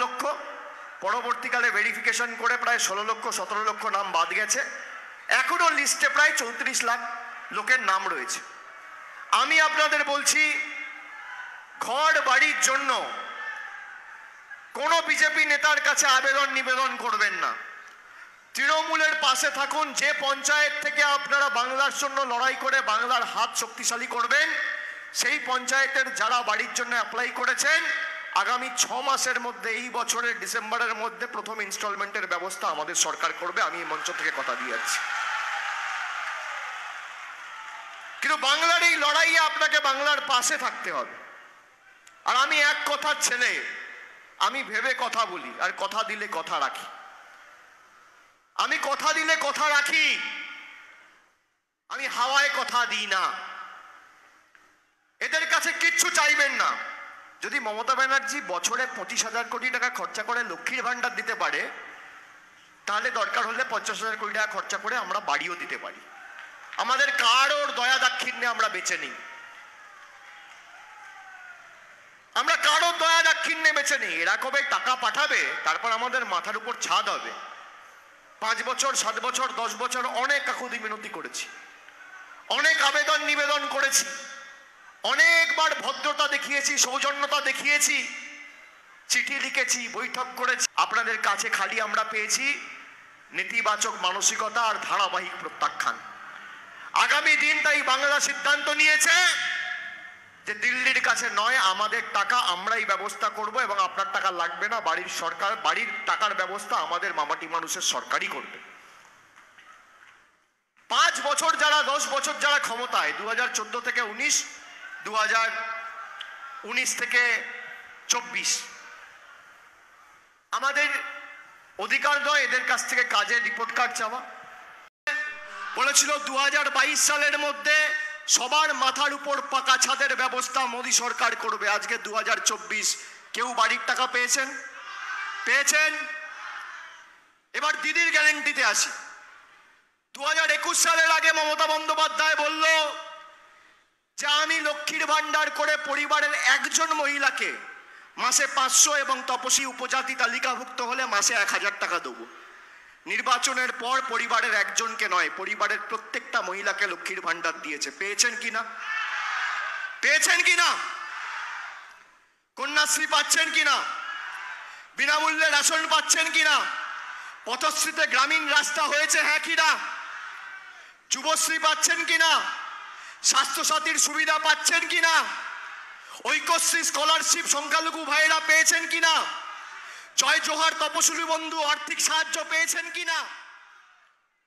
লক্ষ, পরবর্তীকালে ভেরিফিকেশন করে প্রায় 16 লক্ষ 17 লক্ষ নাম বাদ গেছে। এখনো লিস্টে প্রায় 34 লাখ লোকের নাম রয়েছে। আমি আপনাদের বলছি, ঘর বাড়ির জন্য কোনো বিজেপি নেতার কাছে আবেদন নিবেদন করবেন না। তৃণমূলের পাশে থাকুন। যে পঞ্চায়েত থেকে আপনারা বাংলার জন্য লড়াই করে বাংলার হাত শক্তিশালী করবেন, সেই পঞ্চায়েতের যারা বাড়ির জন্য অ্যাপ্লাই করেছেন, আগামী 6 মাসের মধ্যে, এই বছরের ডিসেম্বরের মধ্যে প্রথম ইনস্টলমেন্টের ব্যবস্থা আমাদের সরকার করবে। আমি এই মঞ্চ থেকে কথা দিয়ে যাচ্ছি। কিন্তু বাংলার এই লড়াইয়ে আপনাকে বাংলার পাশে থাকতে হবে। আর আমি এক কথার ছেলে, আমি ভেবে কথা বলি আর কথা দিলে কথা রাখি। আমি কথা দিলে কথা রাখি, আমি হাওয়ায় কথা দিই না। এদের কাছে কিচ্ছু চাইবেন না। যদি মমতা ব্যানার্জি বছরে 25,000 কোটি টাকা খরচা করে লক্ষ্মীর ভান্ডার দিতে পারে, তাহলে দরকার হলে 50,000 কোটি টাকা খরচা করে আমরা বাড়িও দিতে পারি। আমাদের কারোর দয়া দাক্ষিণ্যে আমরা বেঁচে নেই। আমরা কারোর দয়া দাক্ষিণ্যে বেঁচে নেই। এরা কবে টাকা পাঠাবে, তারপর আমাদের মাথার উপর ছাদ হবে। 5 বছর 7 বছর 10 বছর অনেক কাকুতি মিনতি করেছি, অনেক আবেদন নিবেদন করেছি, অনেকবার ভদ্রতা দেখিয়েছি, সৌজন্যতা দেখিয়েছি, চিঠি লিখেছি, বৈঠক করেছি। আপনাদের কাছে খালি আমরা পেয়েছি নেতিবাচক মানসিকতা আর ধারাবাহিক প্রত্যাখ্যান। আগামী দিন তাই বাংলা সিদ্ধান্ত নিয়েছে যে দিল্লির কাছে নয়, আমাদের টাকা আমরাই ব্যবস্থা করব এবং আপনার টাকা লাগবে না। বাড়ির সরকার, বাড়ির টাকার ব্যবস্থা আমাদের মামাটি মানুষের সরকারই করবে। 5 বছর যারা, 10 বছর যারা ক্ষমতায়, 2014 থেকে 19, 2019 থেকে 24, আমাদের অধিকার নয় এদের কাছ থেকে কাজের রিপোর্ট কার্ড চাওয়া। বলেছিল 2022 সালের মধ্যে সবার মাথার উপর পাকা ছাদের ব্যবস্থা মোদী সরকার করবে। আজকে 2024, কেউ বাড়ির টাকা পেয়েছেন? পেয়েছেন? এবার দিদির গ্যারেন্টিতে আসি। 2021 সালের আগে মমতা বন্দ্যোপাধ্যায় বলল যে আমি লক্ষ্মীর ভান্ডার করে পরিবারের একজন মহিলাকে মাসে 500 এবং তপসী উপজাতি তালিকাভুক্ত হলে মাসে 1000 টাকা দেবো। নির্বাচনের পর পরিবারের একজনকে নয়, পরিবারের প্রত্যেকটা মহিলাকে লক্ষ্মীর ভান্ডার দিয়েছে। পেয়েছেন কিনা? পেয়েছেন কিনা? কন্যাশ্রী পাচ্ছেন কিনা? বিনামূল্যে রেশন পাচ্ছেন কিনা? পথশ্রীতে গ্রামীণ রাস্তা হয়েছে, হ্যাঁ কিনা? যুবশ্রী পাচ্ছেন কিনা? স্বাস্থ্যসাথীর সুবিধা পাচ্ছেন কিনা? ঐক্যশ্রী স্কলারশিপ সংখ্যালঘু ভাইয়েরা পেয়েছেন কিনা? জয় জোহার তপশিলি বন্ধু আর্থিক সাহায্য পেয়েছেন কিনা?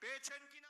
পেয়েছেন কিনা?